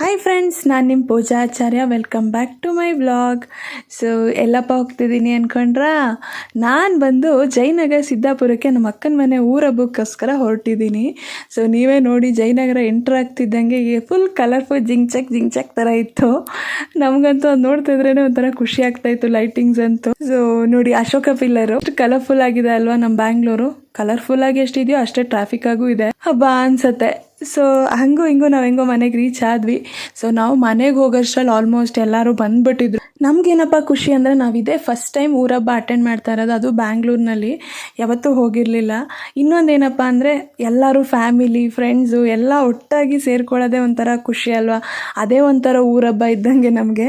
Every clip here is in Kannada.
ಹಾಯ್ ಫ್ರೆಂಡ್ಸ್, ನಾನು ನಿಮ್ಮ Pooja Acharya. Welcome back to my vlog. So ಎಲ್ಲಪ್ಪ ಹೋಗ್ತಿದ್ದೀನಿ ಅಂದ್ಕೊಂಡ್ರಾ? ನಾನು ಬಂದು ಜಯನಗರ ಸಿದ್ದಾಪುರಕ್ಕೆ ನಮ್ಮ ಅಕ್ಕನ ಮನೆ ಊರ ಹಬ್ಬಕ್ಕೋಸ್ಕರ ಹೊರಟಿದ್ದೀನಿ. ಸೊ ನೀವೇ ನೋಡಿ, ಜಯನಗರ ಎಂಟ್ರ್ ಆಗ್ತಿದ್ದಂಗೆ ಫುಲ್ ಕಲರ್ಫುಲ್ ಜಿಂಗ್ ಚಕ್ ಥರ ಇತ್ತು. ನಮಗಂತೂ ಅದು ನೋಡ್ತಿದ್ರೇ ಒಂಥರ ಖುಷಿ ಆಗ್ತಾಯಿತ್ತು, ಲೈಟಿಂಗ್ಸ್ ಅಂತೂ. ಸೊ ನೋಡಿ, ಅಶೋಕ ಪಿಲ್ಲರು ಎಷ್ಟು ಕಲರ್ಫುಲ್ ಆಗಿದೆ ಅಲ್ವಾ ನಮ್ಮ ಬ್ಯಾಂಗ್ಳೂರು. ಕಲರ್ಫುಲ್ಲಾಗಿ ಎಷ್ಟಿದೆಯೋ ಅಷ್ಟೇ ಟ್ರಾಫಿಕ್ಕಾಗೂ ಇದೆ ಹಬ್ಬ ಅನ್ಸುತ್ತೆ. ಸೊ ಹಂಗೂ ಹಿಂಗೂ ನಾವು ಹೆಂಗೋ ಮನೆಗೆ ರೀಚ್ ಆದ್ವಿ. ಸೊ ನಾವು ಮನೆಗೆ ಹೋಗೋಷ್ಟ್ರಲ್ಲಿ ಆಲ್ಮೋಸ್ಟ್ ಎಲ್ಲರೂ ಬಂದುಬಿಟ್ಟಿದ್ರು. ನಮಗೇನಪ್ಪ ಖುಷಿ ಅಂದರೆ, ನಾವಿದೇ ಫಸ್ಟ್ ಟೈಮ್ ಊರಬ್ಬ ಅಟೆಂಡ್ ಮಾಡ್ತಾ ಇರೋದು, ಅದು ಬ್ಯಾಂಗ್ಳೂರಿನಲ್ಲಿ. ಯಾವತ್ತೂ ಹೋಗಿರಲಿಲ್ಲ. ಇನ್ನೊಂದೇನಪ್ಪ ಅಂದರೆ, ಎಲ್ಲರೂ ಫ್ಯಾಮಿಲಿ ಫ್ರೆಂಡ್ಸು ಎಲ್ಲ ಒಟ್ಟಾಗಿ ಸೇರ್ಕೊಳ್ಳೋದೇ ಒಂಥರ ಖುಷಿ ಅಲ್ವಾ. ಅದೇ ಒಂಥರ ಊರಬ್ಬ ಇದ್ದಂಗೆ. ನಮಗೆ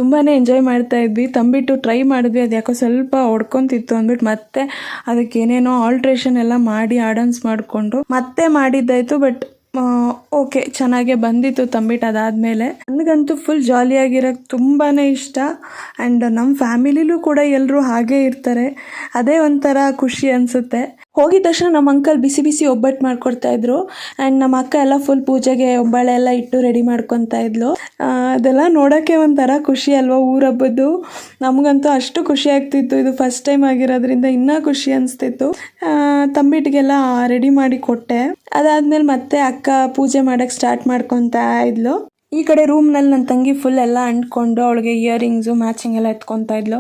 ತುಂಬಾ ಎಂಜಾಯ್ ಮಾಡ್ತಾಯಿದ್ವಿ. ತಂಬಿಟ್ಟು ಟ್ರೈ ಮಾಡಿದ್ವಿ, ಅದು ಯಾಕೋ ಸ್ವಲ್ಪ ಹೊಡ್ಕೊತಿತ್ತು ಅಂದ್ಬಿಟ್ಟು ಮತ್ತೆ ಅದಕ್ಕೆ ಏನೇನೋ ಆಲ್ಟ್ರೇಷನ್ ಎಲ್ಲ ಮಾಡಿ ಆಡನ್ಸ್ ಮಾಡಿಕೊಂಡು ಮತ್ತೆ ಮಾಡಿದ್ದಾಯಿತು. ಬಟ್ ಓಕೆ, ಚೆನ್ನಾಗೇ ಬಂದಿತ್ತು ತಂಬಿಟ್ಟು. ಅದಾದಮೇಲೆ ನನಗಂತೂ ಫುಲ್ ಜಾಲಿಯಾಗಿರೋಕ್ಕೆ ತುಂಬಾ ಇಷ್ಟ. ಆ್ಯಂಡ್ ನಮ್ಮ ಫ್ಯಾಮಿಲಿಲೂ ಕೂಡ ಎಲ್ಲರೂ ಹಾಗೇ ಇರ್ತಾರೆ. ಅದೇ ಒಂಥರ ಖುಷಿ ಅನಿಸುತ್ತೆ. ಹೋಗಿದ ತಕ್ಷಣ ನಮ್ಮ ಅಂಕಲ್ ಬಿಸಿ ಬಿಸಿ ಒಬ್ಬಟ್ಟು ಮಾಡ್ಕೊಡ್ತಾಯಿದ್ರು. ಆ್ಯಂಡ್ ನಮ್ಮ ಅಕ್ಕ ಎಲ್ಲ ಫುಲ್ ಪೂಜೆಗೆ ಒಬ್ಬಳೆ ಎಲ್ಲ ಇಟ್ಟು ರೆಡಿ ಮಾಡ್ಕೊತಾ ಇದ್ಲು. ಅದೆಲ್ಲ ನೋಡೋಕ್ಕೆ ಒಂಥರ ಖುಷಿ ಅಲ್ವಾ ಊರಬ್ಬದ್ದು. ನಮಗಂತೂ ಅಷ್ಟು ಖುಷಿ ಆಗ್ತಿತ್ತು. ಇದು ಫಸ್ಟ್ ಟೈಮ್ ಆಗಿರೋದ್ರಿಂದ ಇನ್ನೂ ಖುಷಿ ಅನಿಸ್ತಿತ್ತು. ತಂಬಿಟ್ಟಿಗೆಲ್ಲ ರೆಡಿ ಮಾಡಿ ಕೊಟ್ಟೆ. ಅದಾದಮೇಲೆ ಮತ್ತೆ ಅಕ್ಕ ಪೂಜೆ ಮಾಡೋಕ್ಕೆ ಸ್ಟಾರ್ಟ್ ಮಾಡ್ಕೊತಾ ಇದ್ಲು. ಈ ಕಡೆ ರೂಮ್ನಲ್ಲಿ ನನ್ನ ತಂಗಿ ಫುಲ್ ಎಲ್ಲ ಅಂಟ್ಕೊಂಡು ಅವಳಿಗೆ ಇಯರಿಂಗ್ಸು ಮ್ಯಾಚಿಂಗ್ ಎಲ್ಲ ಎತ್ಕೊತಾ ಇದ್ಲು.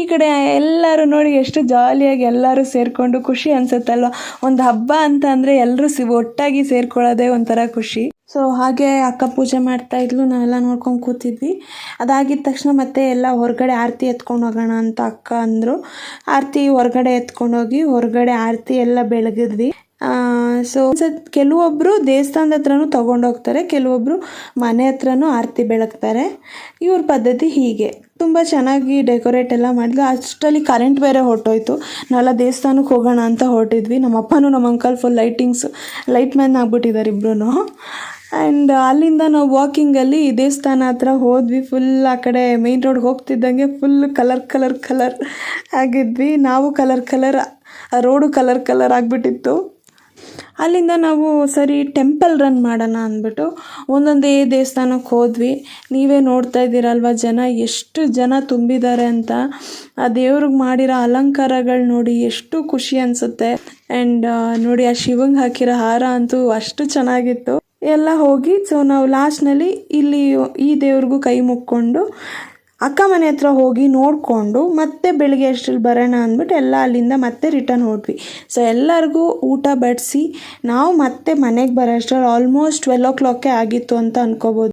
ಈ ಕಡೆ ಎಲ್ಲರೂ ನೋಡಿ ಎಷ್ಟು ಜಾಲಿಯಾಗಿ ಎಲ್ಲರೂ ಸೇರಿಕೊಂಡು ಖುಷಿ ಅನಿಸುತ್ತಲ್ವ. ಒಂದು ಹಬ್ಬ ಅಂತ ಅಂದರೆ ಎಲ್ಲರೂ ಒಟ್ಟಾಗಿ ಸೇರ್ಕೊಳ್ಳೋದೇ ಒಂಥರ ಖುಷಿ. ಸೊ ಹಾಗೆ ಅಕ್ಕ ಪೂಜೆ ಮಾಡ್ತಾಯಿದ್ಲು, ನಾವೆಲ್ಲ ನೋಡ್ಕೊಂಡು ಕೂತಿದ್ವಿ. ಅದಾಗಿದ್ದ ತಕ್ಷಣ ಮತ್ತೆ ಎಲ್ಲ ಹೊರಗಡೆ ಆರತಿ ಎತ್ಕೊಂಡು ಹೋಗೋಣ ಅಂತ ಅಕ್ಕ ಅಂದರು. ಆರತಿ ಹೊರಗಡೆ ಎತ್ಕೊಂಡೋಗಿ ಹೊರಗಡೆ ಆರತಿ ಎಲ್ಲ ಬೆಳಗಿದ್ವಿ. ಸೊ ಕೆಲವೊಬ್ಬರು ದೇವಸ್ಥಾನದ ಹತ್ರನೂ ತೊಗೊಂಡೋಗ್ತಾರೆ, ಕೆಲವೊಬ್ಬರು ಮನೆ ಹತ್ರನೂ ಆರತಿ ಬೆಳಗ್ತಾರೆ. ಇವ್ರ ಪದ್ಧತಿ ಹೀಗೆ ತುಂಬ ಚೆನ್ನಾಗಿ ಡೆಕೋರೇಟ್ ಎಲ್ಲ ಮಾಡಿದ್ಲು. ಅಷ್ಟರಲ್ಲಿ ಕರೆಂಟ್ ಬೇರೆ ಹೊರಟೋಯ್ತು. ನಾವೆಲ್ಲ ದೇವಸ್ಥಾನಕ್ಕೆ ಹೋಗೋಣ ಅಂತ ಹೊರಟಿದ್ವಿ. ನಮ್ಮ ಅಪ್ಪನೂ ನಮ್ಮ ಅಂಕಲ್ ಫುಲ್ ಲೈಟ್ ಮ್ಯಾನ್ ಆಗ್ಬಿಟ್ಟಿದ್ದಾರೆ ಇಬ್ಬರೂ. ಆ್ಯಂಡ್ ಅಲ್ಲಿಂದ ನಾವು ವಾಕಿಂಗಲ್ಲಿ ದೇವಸ್ಥಾನ ಹತ್ರ ಹೋದ್ವಿ. ಫುಲ್ ಆ ಕಡೆ ಮೇಯ್ನ್ ರೋಡ್ಗೆ ಹೋಗ್ತಿದ್ದಂಗೆ ಫುಲ್ ಕಲರ್ ಆಗಿದ್ವಿ. ನಾವು ಕಲರ್ ರೋಡು ಕಲರ್ ಆಗಿಬಿಟ್ಟಿತ್ತು. ಅಲ್ಲಿಂದ ನಾವು ಸರಿ ಟೆಂಪಲ್ ರನ್ ಮಾಡೋಣ ಅಂದ್ಬಿಟ್ಟು ಒಂದೊಂದೇ ದೇವಸ್ಥಾನಕ್ಕೆ ಹೋದ್ವಿ. ನೀವೇ ನೋಡ್ತಾ ಇದ್ದೀರಲ್ವ ಎಷ್ಟು ಜನ ತುಂಬಿದ್ದಾರೆ ಅಂತ. ಆ ದೇವ್ರಿಗೆ ಮಾಡಿರೋ ಅಲಂಕಾರಗಳು ನೋಡಿ ಎಷ್ಟು ಖುಷಿ ಅನಿಸುತ್ತೆ. ಆ್ಯಂಡ್ ನೋಡಿ, ಆ ಶಿವಂಗೆ ಹಾಕಿರೋ ಹಾರ ಅಂತೂ ಅಷ್ಟು ಚೆನ್ನಾಗಿತ್ತು. ಎಲ್ಲ ಹೋಗಿ ಸೊ ನಾವು ಲಾಸ್ಟ್ನಲ್ಲಿ ಇಲ್ಲಿ ಈ ದೇವ್ರಿಗೂ ಕೈ ಮುಕ್ಕೊಂಡು ಅಕ್ಕ ಮನೆ ಹತ್ರ ಹೋಗಿ ನೋಡಿಕೊಂಡು ಮತ್ತೆ ಬೆಳಿಗ್ಗೆ ಅಷ್ಟರಲ್ಲಿ ಬರೋಣ ಅಂದ್ಬಿಟ್ಟು ಎಲ್ಲ ಅಲ್ಲಿಂದ ಮತ್ತೆ ರಿಟರ್ನ್ ಹೊರಟ್ವಿ. ಸೊ ಎಲ್ಲರಿಗೂ ಊಟ ಬಡಿಸಿ ನಾವು ಮತ್ತೆ ಮನೆಗೆ ಬರೋ ಅಷ್ಟರಲ್ಲಿ ಆಲ್ಮೋಸ್ಟ್ 12 o'clock ಆಗಿತ್ತು ಅಂತ ಅನ್ಕೋಬೋದು.